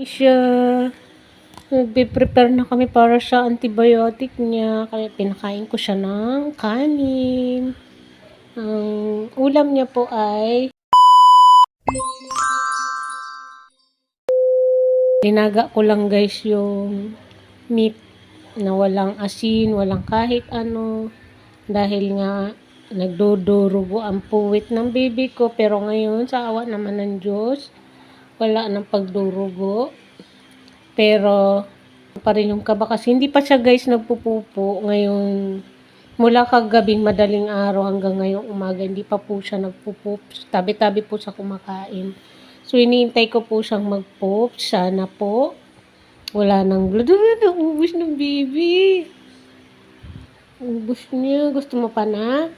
siya. Nagpe-prepare na kami para sa antibiotic niya. Kaya pinakain ko siya ng kanin. Ang ulam niya po ay dinaga ko lang guys yung meat na walang asin, walang kahit ano. Dahil nga nagdudurugo ang puwit ng baby ko. Pero ngayon sa awa naman ng Diyos, wala nang pagdurugo. Pero pa rin yung kaba kasi hindi pa siya guys nagpupupo ngayon. Mula kagabing madaling araw hanggang ngayong umaga, hindi pa po siya nagpo-poop. Tabi-tabi po sa kumakain. So, iniintay ko po siyang mag-poop. Sana po. Wala nang blood. Naubos ng baby. Ubos niya. Gusto mo pa na?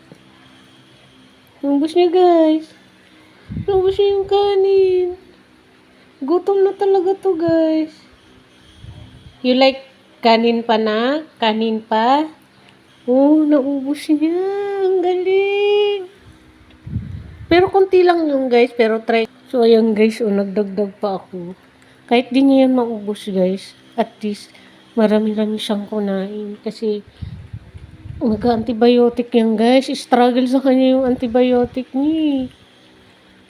Ubos niya guys. Ubos niya yung kanin. Gutom na talaga to guys. You like kanin pa na? Kanin pa? Oh, naubos niya. Ang galing. Pero konti lang yung guys. Pero try. So, ayan guys. Oh, nagdagdag pa ako. Kahit di niya yan maubos guys. At least, marami-rami siyang kunain. Kasi, mag-antibiotic yan guys. Struggle sa kanya yung antibiotic niya.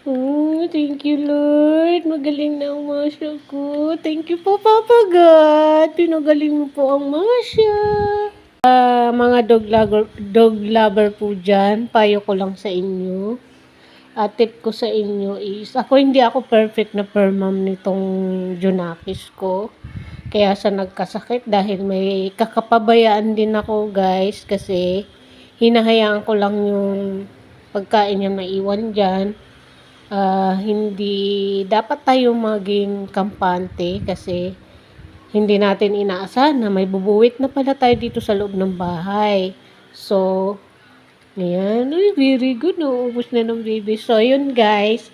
Oh, thank you Lord. Magaling na ang Masya ko. Thank you po Papa God. Pinagaling mo po ang Masya. Mga dog lover po dyan, payo ko lang sa inyo. Tip ko sa inyo is, hindi ako perfect na per mom nitong Junakis ko. Kaya sa nagkasakit dahil may kakapabayaan din ako guys kasi hinahayaan ko lang yung pagkain niya maiwan dyan. Hindi dapat tayo maging kampante kasi hindi natin inaasahan na may bubuwit na pala tayo dito sa loob ng bahay. So, ayan. Uy, very good. Naubos na ng baby. So, yun guys.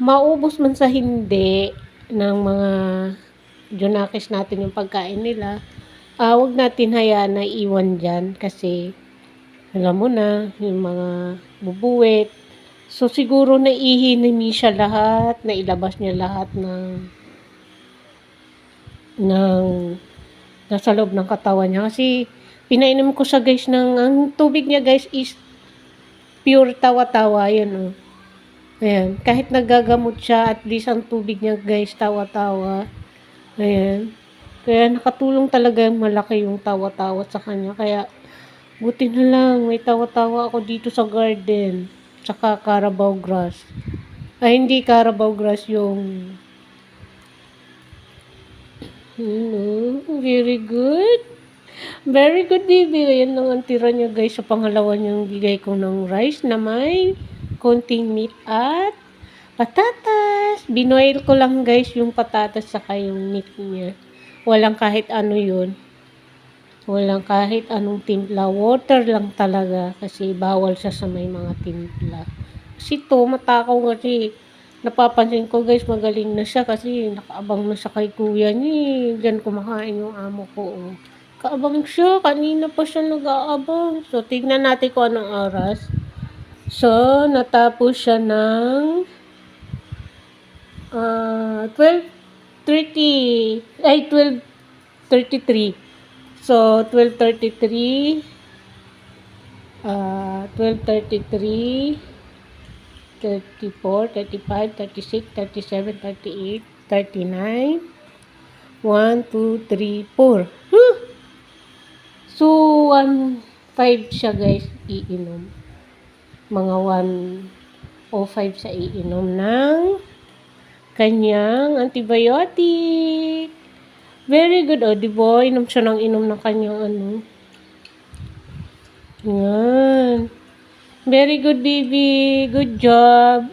Maubos man sa hindi ng mga Junakis natin yung pagkain nila, wag natin hayaan na iwan dyan kasi alam mo na, yung mga bubuwit. So, siguro naihinimi siya lahat, nailabas niya lahat ng nasa loob ng katawan niya. Kasi, pinainom ko siya guys ang tubig niya guys is pure tawa-tawa. Yun, oh. Ayan. Kahit nagagamot siya, at least ang tubig niya guys, tawa-tawa. Ayan. Kaya nakatulong talaga malaki yung tawa-tawa sa kanya. Kaya, buti na lang, may tawa-tawa ako dito sa garden. Tsaka Carabao grass. Hindi Carabao grass yung very good. Very good, baby. Ayan lang ang tira niya, guys. Sa pangalawa niyang bigay ko ng rice na may konting meat at patatas. Binoil ko lang, guys, yung patatas saka yung meat niya. Walang kahit ano yun. Walang kahit anong timpla. Water lang talaga kasi bawal siya sa may mga timpla. Kasi to, matakaw kasi napapansin ko guys, magaling na siya kasi nakaabang na siya kay kuya niya. Diyan kumakain yung amo ko. Oh. Kaabang siya. Kanina pa siya nag-aabang. So, tignan natin kung anong oras. So, natapos siya ng 12:33. So, 12:33. 12:33. 34, 35, 36, 37, 38, 39, 1, 2, 3, 4. So, 1:05 siya guys, iinom. Mga 1:05 sa iinom ng kanyang antibiotic. Very good, oh, diba? Inom siya ng inom ng kanyang ano. Yan. Very good, baby. Good job.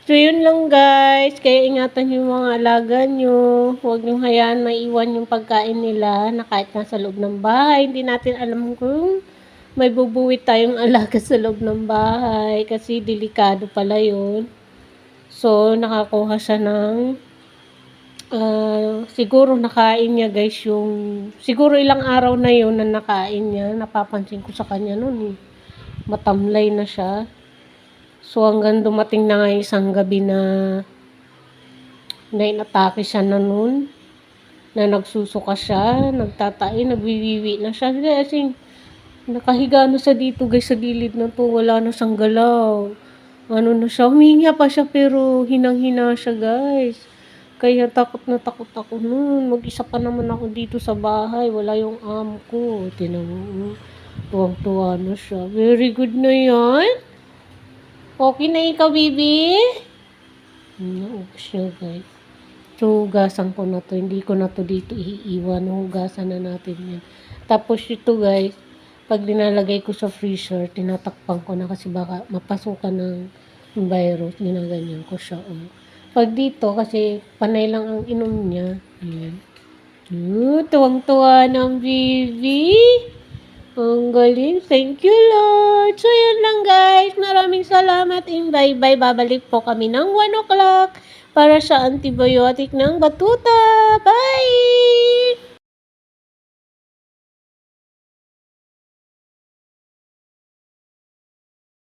So, yun lang, guys. Kaya ingatan yung mga alaga nyo. Huwag nyo hayaan maiwan yung pagkain nila na kahit nasa loob ng bahay. Hindi natin alam kung may bubuwit tayong alaga sa loob ng bahay. Kasi delikado pala yun. So, nakakuha siya ng siguro nakain niya, guys, siguro ilang araw na yun na nakain niya. Napapansin ko sa kanya nun, eh. Matamlay na siya. So, hanggang dumating na nga isang gabi na na inatake siya na nun, na nagsusuka siya, nagtatai, nagwiwiwi na siya. Kasi nakahiga na siya dito guys sa gilid na to, wala na siyang galaw. Ano na siya, huminga pa siya pero hinang-hina siya guys. Kaya takot na takot ako nun. Mag-isa pa naman ako dito sa bahay, wala yung amo ko. Tinan mo, tuwang-tuwa na siya. Very good na yan. Okay na ikaw, baby? Naubos niya guys. So, hugasan ko na to. Hindi ko na to dito iiwan. Hugasan na natin yan. Tapos ito guys, pag dinalagay ko sa freezer, tinatakpan ko na kasi baka mapasukan ng virus. Ginaganyan ko siya. Pag dito, kasi panay lang ang inom niya. Ayan. Tuwang-tuwa ng baby. Ang galing. Thank you, Lord. So, yan lang guys. Maraming salamat and bye-bye. Babalik po kami ng 1 o'clock para sa antibiotic ng batuta. Bye!